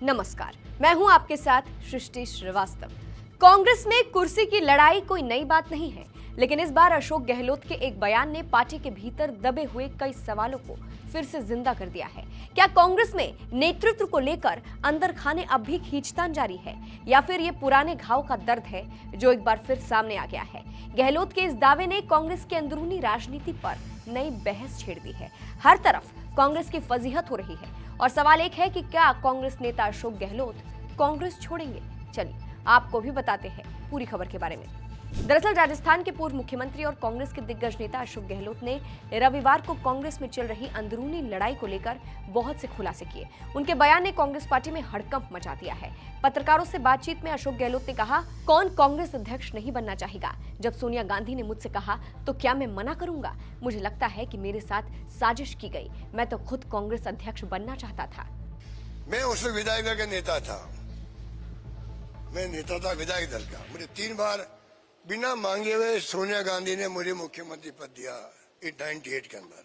नमस्कार, मैं हूं आपके साथ सृष्टि श्रीवास्तव। कांग्रेस में कुर्सी की लड़ाई कोई नई बात नहीं है, लेकिन इस बार अशोक गहलोत के एक बयान ने पार्टी के भीतर दबे हुए कई सवालों को फिर से जिंदा कर दिया है। क्या कांग्रेस में नेतृत्व को लेकर अंदर खाने अब भी खींचतान जारी है, या फिर ये पुराने घाव का दर्द है जो एक बार फिर सामने आ गया है? गहलोत के इस दावे ने कांग्रेस के अंदरूनी राजनीति पर नई बहस छेड़ दी है। हर तरफ कांग्रेस की फजीहत हो रही है और सवाल एक है कि क्या कांग्रेस नेता अशोक गहलोत कांग्रेस छोड़ेंगे? चलिए आपको भी बताते हैं पूरी खबर के बारे में। दरअसल राजस्थान के पूर्व मुख्यमंत्री और कांग्रेस के दिग्गज नेता अशोक गहलोत ने रविवार को कांग्रेस में चल रही अंदरूनी लड़ाई को लेकर बहुत से खुलासे किए। उनके बयान ने कांग्रेस पार्टी में हड़कंप मचा दिया है। पत्रकारों से बातचीत में अशोक गहलोत ने कहा, कौन कांग्रेस अध्यक्ष नहीं बनना चाहेगा? जब सोनिया गांधी ने मुझसे कहा तो क्या मैं मना करूंगा? मुझे लगता है कि मेरे साथ साजिश की गई। मैं तो खुद कांग्रेस अध्यक्ष बनना चाहता था। मैं उस विधायक दल का नेता था। मैं नेता था विधायक दल का। मुझे 3 बार बिना मांगे हुए सोनिया गांधी ने मुझे मुख्यमंत्री पद दिया 98 के अंदर।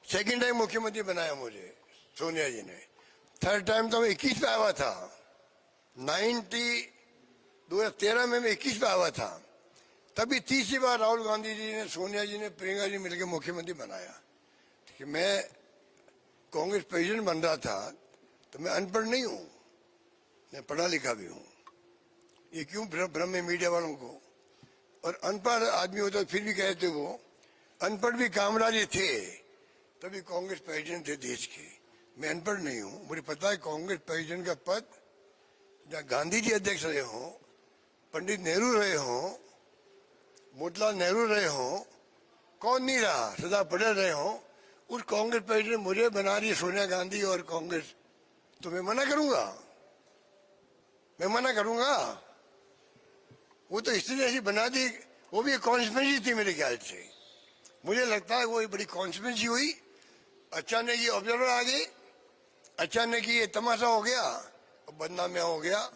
सेकंड टाइम मुख्यमंत्री बनाया मुझे सोनिया जी ने। थर्ड टाइम तो मैं 21 पे आया था। 2013 में मैं 21 पे आया था। तभी तीसरी बार राहुल गांधी जी ने, सोनिया जी ने, प्रियंका जी मिलकर मुख्यमंत्री बनाया। कि मैं कांग्रेस प्रेसिडेंट बन रहा था तो मैं अनपढ़ नहीं हूं, मैं पढ़ा लिखा भी हूं। ये क्यों भ्रम है मीडिया वालों को? और अनपढ़ आदमी होता फिर भी कहते वो अनपढ़ भी कामराजी थे, तभी कांग्रेस प्रेसिडेंट थे देश के। मैं अनपढ़ नहीं हूं, मुझे पता है कांग्रेस प्रेसिडेंट का पद जहाँ गांधी जी अध्यक्ष रहे हों, पंडित नेहरू रहे हों, मोतीलाल नेहरू रहे हों, कौन नहीं रहा, सरदार पटेल रहे हों, उस कांग्रेस प्रेसिडेंट मुझे बना रही सोनिया गांधी और कांग्रेस, तो मैं मना करूंगा? मैं मना करूंगा? वो तो इसलिए ऐसी बना दी, वो भी एक कॉन्स्पिरेसी थी मेरे ख्याल से। मुझे लगता है वो एक बड़ी कॉन्स्पिरेसी हुई। अचानक ये ऑब्जर्वर आ गए, अचानक ये तमाशा हो गया और बदनामियां हो गया।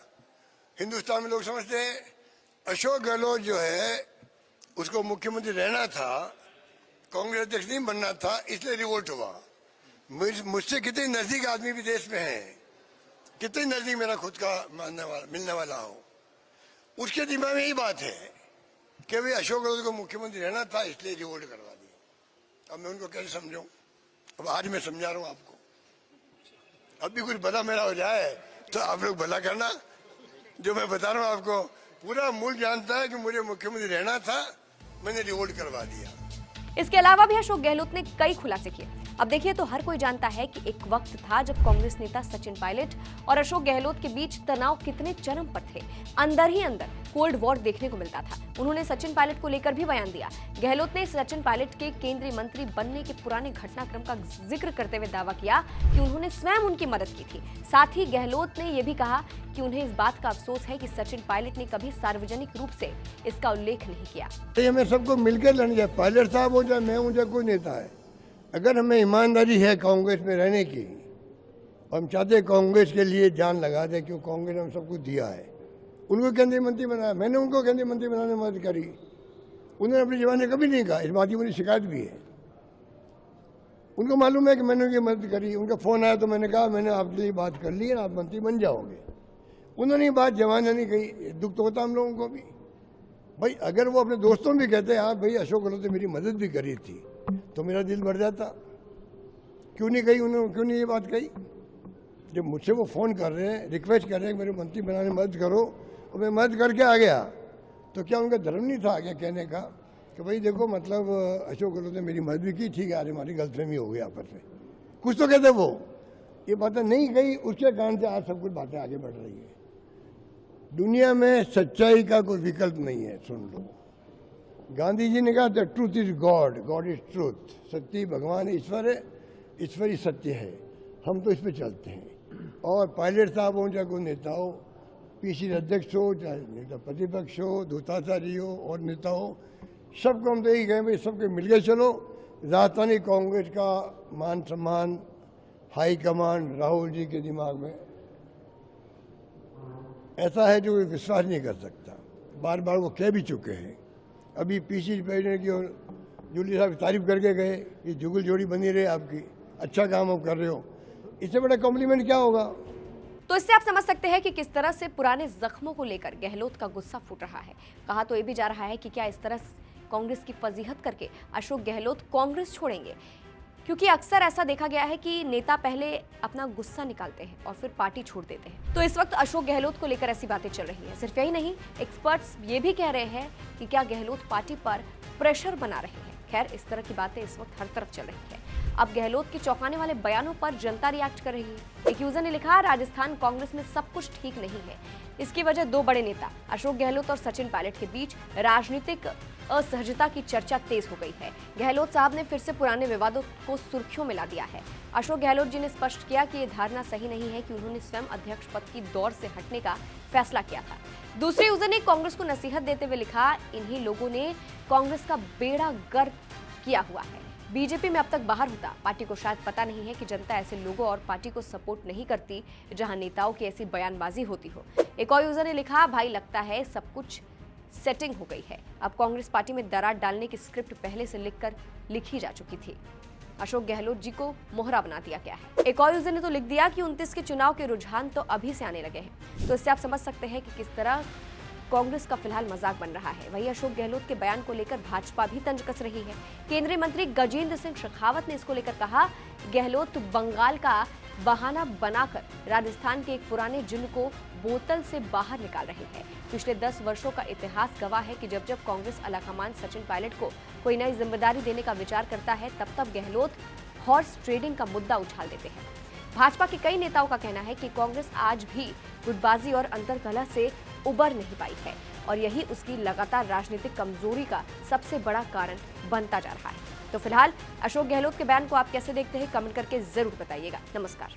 हिंदुस्तान में लोग समझते हैं अशोक गहलोत जो है उसको मुख्यमंत्री रहना था, कांग्रेस अध्यक्ष नहीं बनना था, इसलिए रिवोल्ट हुआ। मुझसे कितने नजदीक आदमी भी देश में है, कितने नजदीक मेरा खुद का मिलने वाला हो, उसके दिमाग में यही बात है कि भाई अशोक गहलोत को मुख्यमंत्री रहना था, इसलिए रिवोल्ट करवा दिया। अब मैं उनको कैसे समझाऊं? अब आज मैं समझा रहा हूं आपको। अब भी कुछ भला मेरा हो जाए तो आप लोग भला करना। जो मैं बता रहा हूं आपको, पूरा मुल्क जानता है कि मुझे मुख्यमंत्री रहना था, मैंने रिवोल्ट करवा दिया। इसके अलावा भी अशोक गहलोत ने कई खुलासे किए। अब देखिए तो हर कोई जानता है कि एक वक्त था जब कांग्रेस नेता सचिन पायलट और अशोक गहलोत के बीच तनाव कितने चरम पर थे। अंदर ही अंदर कोल्ड वॉर देखने को मिलता था। उन्होंने सचिन पायलट को लेकर भी बयान दिया। गहलोत ने सचिन पायलट के केंद्रीय मंत्री बनने के पुराने घटनाक्रम का जिक्र करते हुए दावा किया कि उन्होंने स्वयं उनकी मदद की थी। साथ ही गहलोत ने यह भी कहा कि उन्हें इस बात का अफसोस है कि सचिन पायलट ने कभी सार्वजनिक रूप से इसका उल्लेख नहीं किया। हमें सबको मिलकर लड़ना चाहिए। पायलट साहब हो चाहे मैं हूं चाहे कोई नेता है, अगर हमें ईमानदारी है कांग्रेस में रहने की, हम चाहते कांग्रेस के लिए जान लगा दें, क्यों कांग्रेस ने हम सबको दिया है। उनको केंद्रीय मंत्री बनाया, मैंने उनको केंद्रीय मंत्री बनाने में मदद करी। उन्होंने अपनी जबान में कभी नहीं कहा, इस बात की मेरी शिकायत भी है। उनको मालूम है कि मैंने उनकी मदद करी। उनका फोन आया तो मैंने कहा मैंने आपके लिए बात कर ली है, आप मंत्री बन जाओगे। उन्होंने बात जमाने नहीं कही, दुख तो होता हम लोगों को भी। भाई अगर वो अपने दोस्तों भी कहते हैं हाँ भाई अशोक गहलोत ने मेरी मदद भी करी थी, तो मेरा दिल भर जाता। क्यों नहीं कही उन्होंने? क्यों नहीं ये बात कही? जब मुझसे वो फ़ोन कर रहे हैं, रिक्वेस्ट कर रहे हैं मेरे मंत्री बनाने में मदद करो, और मैं मदद करके आ गया, तो क्या उनका धर्म नहीं था आगे कहने का कि भाई देखो मतलब अशोक गहलोत ने मेरी मदद भी की, ठीक है, आज हमारी गलतफहमी हो गई आपस में, कुछ तो कहते वो। ये बातें नहीं कही, उसके कारण से आज सब कुछ बातें आगे बढ़ रही है। दुनिया में सच्चाई का कोई विकल्प नहीं है। सुन लो, गांधी जी ने कहा the truth is God, God is truth. सत्य भगवान ईश्वर है, ईश्वर ही सत्य है। हम तो इस पे चलते हैं। और पायलट साहब हो चाहे कोई नेता हो, पीसीसी अध्यक्ष हो चाहे नेता प्रतिपक्ष हो, दूताचारी हो और नेता हो, सबको हम तो यही कहें भाई सबके मिलकर चलो। राजधानी कांग्रेस का मान सम्मान हाईकमान राहुल जी के दिमाग में ऐसा है जो विश्वास नहीं कर सकता। बार बार वो कह भी चुके हैं। अभी पीसीसी प्रेसिडेंट की और जूली साहब तारीफ करके गए कि जुगल जोड़ी बनी रहे आपकी, अच्छा काम आप कर रहे हो। इससे बड़ा कॉम्प्लीमेंट क्या होगा? तो इससे आप समझ सकते हैं कि किस तरह से पुराने जख्मों को लेकर गहलोत का गुस्सा फूट रहा है। कहा तो ये भी जा रहा है कि क्या इस तरह कांग्रेस की फजीहत करके अशोक गहलोत कांग्रेस छोड़ेंगे, क्योंकि अक्सर ऐसा देखा गया है कि नेता पहले अपना गुस्सा निकालते हैं और फिर पार्टी छोड़ देते हैं। तो इस वक्त अशोक गहलोत को लेकर ऐसी बातें चल रही हैं। सिर्फ यही नहीं, एक्सपर्ट्स ये भी कह रहे हैं कि क्या गहलोत पार्टी पर प्रेशर बना रहे हैं। खैर, इस तरह की बातें इस वक्त हर तरफ चल रही है। अब गहलोत के चौंकाने वाले बयानों पर जनता रिएक्ट कर रही है। एक यूजर ने लिखा, राजस्थान कांग्रेस में सब कुछ ठीक नहीं है। इसकी वजह दो बड़े नेता अशोक गहलोत और सचिन पायलट के बीच राजनीतिक असहजता की चर्चा तेज हो गई है। गहलोत साहब ने फिर से पुराने विवादों को सुर्खियों में ला दिया है। अशोक गहलोत जी ने स्पष्ट किया कि ये धारणा सही नहीं है कि उन्होंने स्वयं अध्यक्ष पद की दौड़ से हटने का फैसला किया था। दूसरे यूजर ने कांग्रेस को नसीहत देते हुए लिखा, इन्हीं लोगों ने कांग्रेस का बेड़ा गर्क किया हुआ है। बीजेपी में अब तक बाहर होता, पार्टी को शायद पता नहीं है कि जनता ऐसे लोगों और पार्टी को सपोर्ट नहीं करती जहां नेताओं की ऐसी बयानबाजी होती हो। एक और यूजर ने लिखा, भाई लगता है सब कुछ सेटिंग हो गई है। अब कांग्रेस पार्टी में दरार डालने की स्क्रिप्ट पहले से लिखी जा चुकी थी। अशोक गहलोत जी को मोहरा बना दिया गया है। एक और यूजर ने तो लिख दिया कि 29 के चुनाव के रुझान तो अभी से आने लगे हैं। तो इससे आप समझ सकते हैं कि किस तरह कांग्रेस का फिलहाल मजाक बन रहा है। वहीं अशोक गहलोत के बयान को लेकर भाजपा भी तंज कस रही है। केंद्रीय मंत्री गजेंद्र सिंह शेखावत ने इसको लेकर कहा, गहलोत बंगाल का बहाना बनाकर राजस्थान के एक पुराने जिन्न को बोतल से बाहर निकाल रहे हैं। पिछले 10 वर्षों का इतिहास गवाह है कि जब जब कांग्रेस आलाकमान सचिन पायलट को कोई नई जिम्मेदारी देने का विचार करता है, तब तब गहलोत हॉर्स ट्रेडिंग का मुद्दा उछाल देते हैं। भाजपा के कई नेताओं का कहना है कि कांग्रेस आज भी गुटबाजी और अंतर्कलह से उबर नहीं पाई है और यही उसकी लगातार राजनीतिक कमजोरी का सबसे बड़ा कारण बनता जा रहा है। तो फिलहाल अशोक गहलोत के बयान को आप कैसे देखते हैं, कमेंट करके जरूर बताइएगा। नमस्कार।